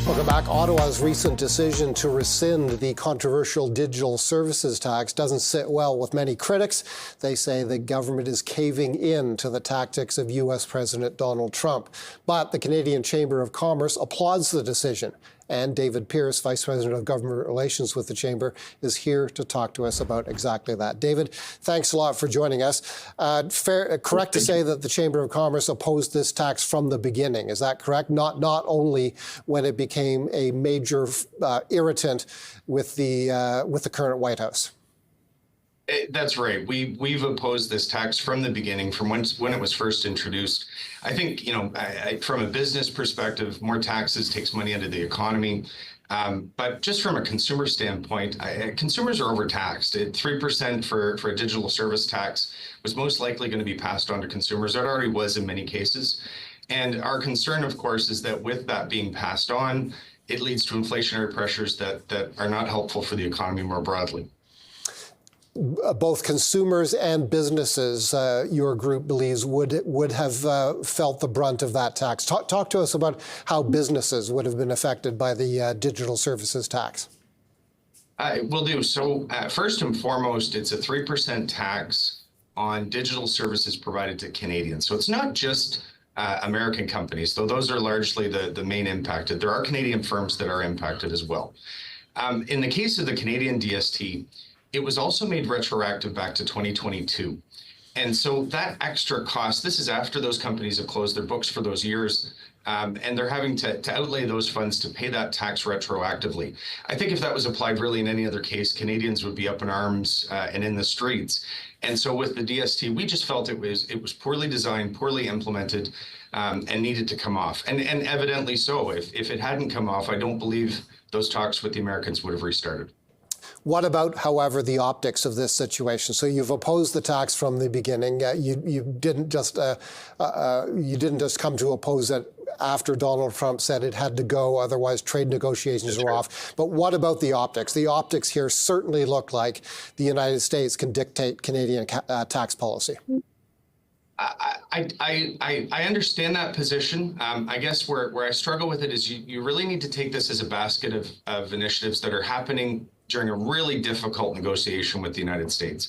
Welcome back. Ottawa's recent decision to rescind the controversial digital services tax doesn't sit well with many critics. They say the government is caving in to the tactics of U.S. President Donald Trump. But the Canadian Chamber of Commerce applauds the decision. And David Pearce, Vice President of Government Relations with the Chamber, is here to talk to us about exactly that. David, thanks a lot for joining us. Correct to say that the Chamber of Commerce opposed this tax from the beginning. Is that correct? Not only when it became a major irritant with the current White House. That's right. We've opposed this tax from the beginning, from when it was first introduced. I think, from a business perspective, more taxes takes money out of the economy. But just from a consumer standpoint, consumers are overtaxed. 3% for a digital service tax was most likely going to be passed on to consumers. It already was in many cases. And our concern, of course, is that with that being passed on, it leads to inflationary pressures that are not helpful for the economy more broadly. Both consumers and businesses, your group believes, would have felt the brunt of that tax. Talk to us about how businesses would have been affected by the digital services tax. I will do. So first and foremost, it's a 3% tax on digital services provided to Canadians. So it's not just American companies, though those are largely the main impacted. There are Canadian firms that are impacted as well. In the case of the Canadian DST, it was also made retroactive back to 2022. And so that extra cost, this is after those companies have closed their books for those years, and they're having to outlay those funds to pay that tax retroactively. I think if that was applied really in any other case, Canadians would be up in arms and in the streets. And so with the DST, we just felt it was poorly designed, poorly implemented, and needed to come off. And evidently so. If it hadn't come off, I don't believe those talks with the Americans would have restarted. What about, however, the optics of this situation? So you've opposed the tax from the beginning. You didn't just come to oppose it after Donald Trump said it had to go, otherwise trade negotiations were off. But what about the optics? The optics here certainly look like the United States can dictate Canadian tax policy. I understand that position. I guess where I struggle with it is you really need to take this as a basket of initiatives that are happening during a really difficult negotiation with the United States.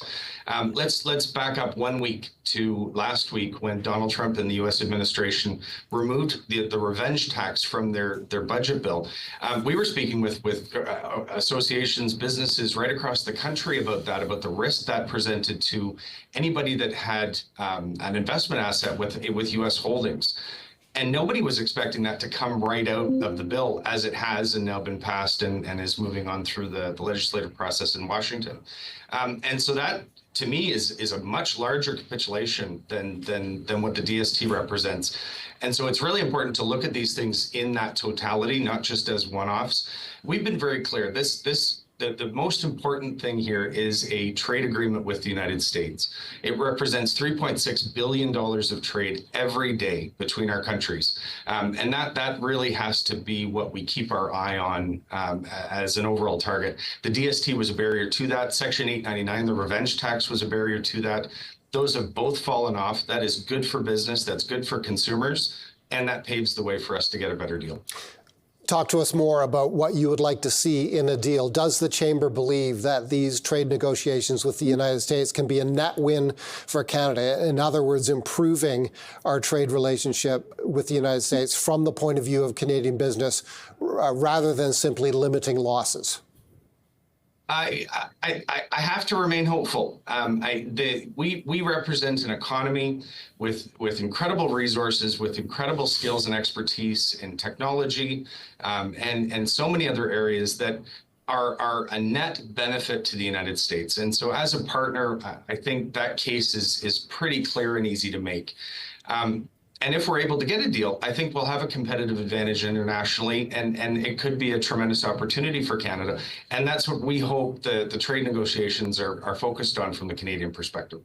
Let's back up 1 week to last week when Donald Trump and the U.S. administration removed the revenge tax from their budget bill. We were speaking with associations, businesses right across the country about that, about the risk that presented to anybody that had an investment asset with U.S. holdings. And nobody was expecting that to come right out of the bill, as it has and now been passed and is moving on through the legislative process in Washington. And so that, to me, is a much larger capitulation than what the DST represents. And so it's really important to look at these things in that totality, not just as one-offs. We've been very clear. The most important thing here is a trade agreement with the United States. It represents $3.6 billion of trade every day between our countries. And that really has to be what we keep our eye on as an overall target. The DST was a barrier to that. Section 899, the revenge tax, was a barrier to that. Those have both fallen off. That is good for business. That's good for consumers. And that paves the way for us to get a better deal. Talk to us more about what you would like to see in a deal. Does the Chamber believe that these trade negotiations with the United States can be a net win for Canada? In other words, improving our trade relationship with the United States from the point of view of Canadian business rather than simply limiting losses? I have to remain hopeful. We represent an economy with incredible resources, with incredible skills and expertise in technology, and so many other areas that are a net benefit to the United States. And so as a partner, I think that case is pretty clear and easy to make. And if we're able to get a deal, I think we'll have a competitive advantage internationally, and it could be a tremendous opportunity for Canada. And that's what we hope the trade negotiations are focused on from the Canadian perspective.